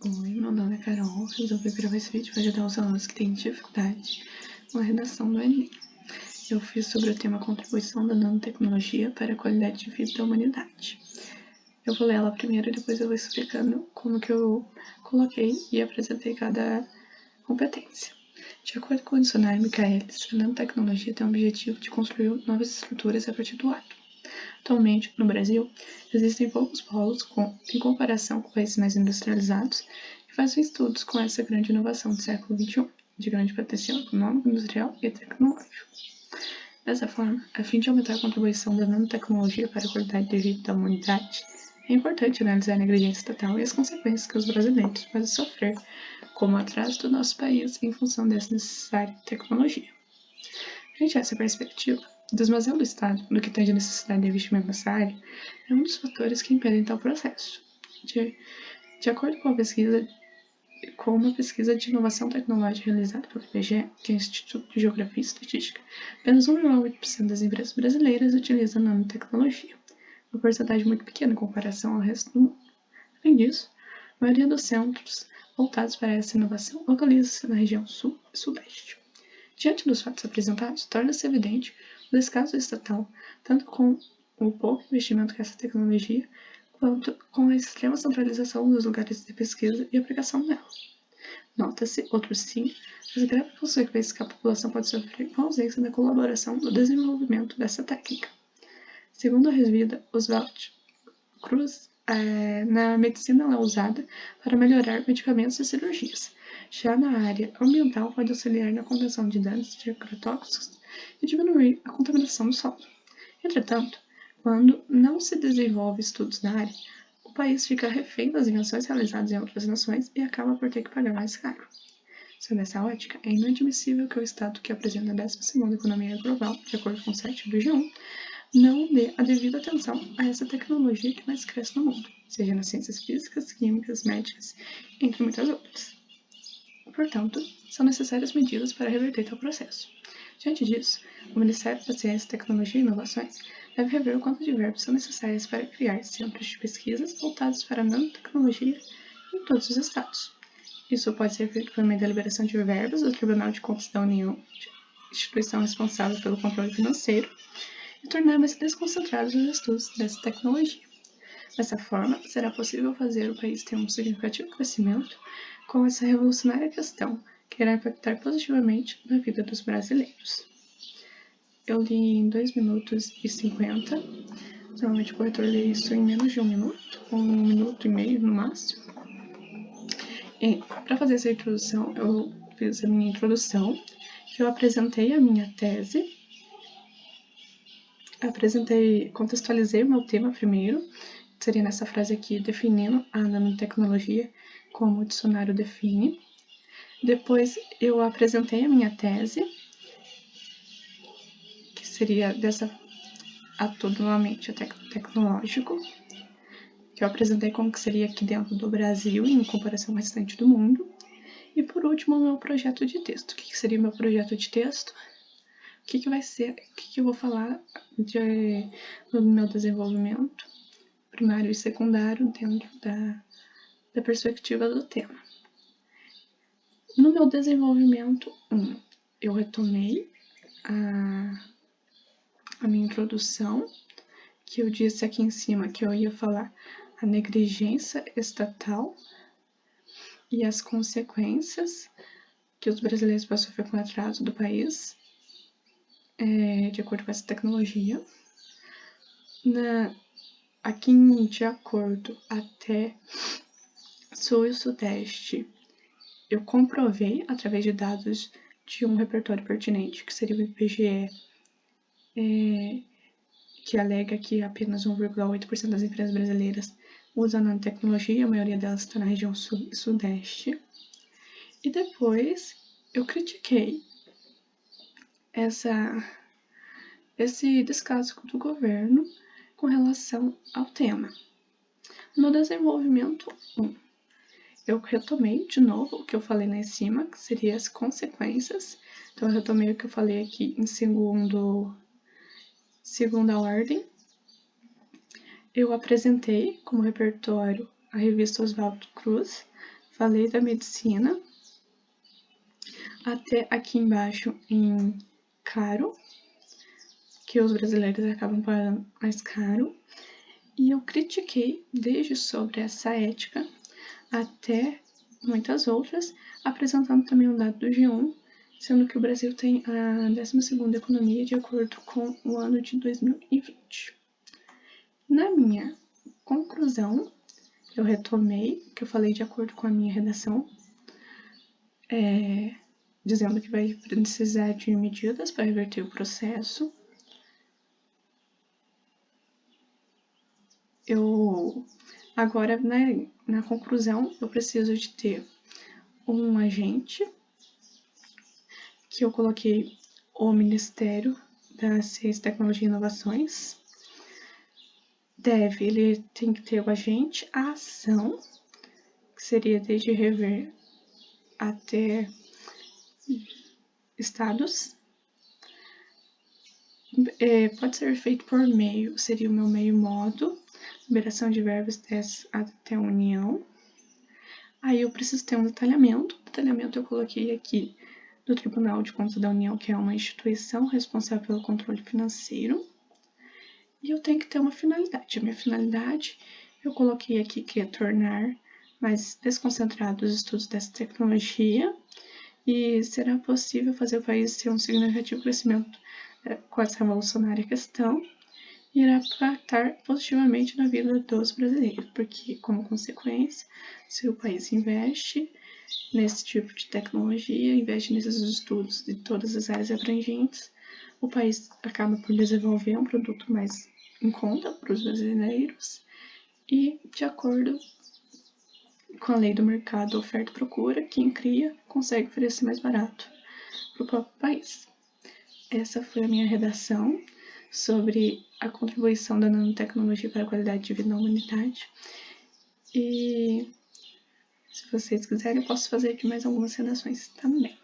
Oi, meu nome é Carol. Resolvi gravar esse vídeo para ajudar os alunos que têm dificuldade com a redação do Enem. Eu fiz sobre o tema Contribuição da Nanotecnologia para a Qualidade de Vida da Humanidade. Eu vou ler ela primeiro e depois eu vou explicando como que eu coloquei e apresentei cada competência. De acordo com o dicionário Michaelis, a nanotecnologia tem o objetivo de construir novas estruturas a partir do átomo. Atualmente, no Brasil, existem poucos polos em comparação com países mais industrializados que fazem estudos com essa grande inovação do século XXI, de grande potencial econômico, industrial e tecnológico. Dessa forma, a fim de aumentar a contribuição da nanotecnologia para a qualidade de vida da humanidade, é importante analisar a negligência estatal e as consequências que os brasileiros podem sofrer como atraso do nosso país em função dessa necessária tecnologia. Frente a essa perspectiva, o desmazelo do Estado no que tange a necessidade de investimento nessa área é um dos fatores que impedem tal processo. De acordo com uma pesquisa de inovação tecnológica realizada pelo IBGE, que é o Instituto de Geografia e Estatística, apenas 1,8% das empresas brasileiras utilizam nanotecnologia, uma porcentagem muito pequena em comparação ao resto do mundo. Além disso, a maioria dos centros voltados para essa inovação localiza-se na região sul e sudeste. Diante dos fatos apresentados, torna-se evidente o descaso estatal, tanto com o pouco investimento nessa tecnologia, quanto com a extrema centralização dos lugares de pesquisa e aplicação dela. Nota-se, outro sim, as graves consequências que a população pode sofrer com a ausência da colaboração no desenvolvimento dessa técnica. Segundo a revista Oswald Cruz, na medicina ela é usada para melhorar medicamentos e cirurgias. Já na área ambiental, pode auxiliar na contenção de danos de agrotóxicos e diminuir a contaminação do solo. Entretanto, quando não se desenvolve estudos na área, o país fica refém das invenções realizadas em outras nações e acaba por ter que pagar mais caro. Sob essa ótica, é inadmissível que o Estado, que apresenta a 12ª economia global, de acordo com o site do G1, não dê a devida atenção a essa tecnologia que mais cresce no mundo, seja nas ciências físicas, químicas, médicas, entre muitas outras. Portanto, são necessárias medidas para reverter tal processo. Diante disso, o Ministério da Ciência, Tecnologia e Inovações deve rever o quanto de verbos são necessários para criar centros de pesquisas voltados para a nanotecnologia em todos os estados. Isso pode ser feito por meio da liberação de verbos do Tribunal de Contas da União, instituição responsável pelo controle financeiro, e tornar mais desconcentrados os estudos dessa tecnologia. Dessa forma, será possível fazer o país ter um significativo crescimento com essa revolucionária questão que irá impactar positivamente na vida dos brasileiros. Eu li em 2 minutos e 50. Normalmente o corretor lê isso em menos de 1 minuto, ou 1 minuto e meio no máximo. E para fazer essa introdução, eu fiz a minha introdução, que eu apresentei a minha tese, contextualizei o meu tema primeiro, seria nessa frase aqui, definindo a nanotecnologia como o dicionário define. Depois eu apresentei a minha tese, que seria novamente tecnológico, que eu apresentei como que seria aqui dentro do Brasil em comparação com o restante do mundo. E por último, o meu projeto de texto. O que seria o meu projeto de texto? O que vai ser, o que eu vou falar do meu desenvolvimento primário e secundário dentro da perspectiva do tema. No meu desenvolvimento 1, eu retomei a minha introdução, que eu disse aqui em cima que eu ia falar a negligência estatal e as consequências que os brasileiros podem sofrer com o atraso do país, de acordo com essa tecnologia. Aqui de acordo até sul e sudeste, eu comprovei através de dados de um repertório pertinente, que seria o IBGE, que alega que apenas 1,8% das empresas brasileiras usam nanotecnologia, a maioria delas está na região sul e sudeste. E depois eu critiquei esse descaso do governo com relação ao tema. No desenvolvimento 1, eu retomei de novo o que eu falei lá em cima, que seria as consequências. Então, eu retomei o que eu falei aqui em segunda ordem. Eu apresentei como repertório a revista Oswald Cruz, falei da medicina, até aqui embaixo em caro, que os brasileiros acabam pagando mais caro. E eu critiquei desde sobre essa ética até muitas outras, apresentando também um dado do G1, sendo que o Brasil tem a 12ª economia de acordo com o ano de 2020. Na minha conclusão, eu retomei o que eu falei de acordo com a minha redação, dizendo que vai precisar de medidas para reverter o processo. Agora, na conclusão, eu preciso de ter um agente, que eu coloquei o Ministério da Ciência, Tecnologia e Inovações. Ele tem que ter o agente, a ação, que seria desde rever até estados. Pode ser feito por meio, seria o meu meio modo, liberação de verbas até a União. Aí eu preciso ter um detalhamento. O detalhamento eu coloquei aqui do Tribunal de Contas da União, que é uma instituição responsável pelo controle financeiro. E eu tenho que ter uma finalidade. A minha finalidade eu coloquei aqui que é tornar mais desconcentrados os estudos dessa tecnologia e será possível fazer o país ter um significativo crescimento com essa revolucionária questão e irá impactar positivamente na vida dos brasileiros, porque, como consequência, se o país investe nesse tipo de tecnologia, investe nesses estudos de todas as áreas abrangentes, o país acaba por desenvolver um produto mais em conta para os brasileiros e, de acordo com a lei do mercado oferta e procura, quem cria consegue oferecer mais barato para o próprio país. Essa foi a minha redação sobre a contribuição da nanotecnologia para a qualidade de vida na humanidade. E se vocês quiserem, eu posso fazer aqui mais algumas redações também.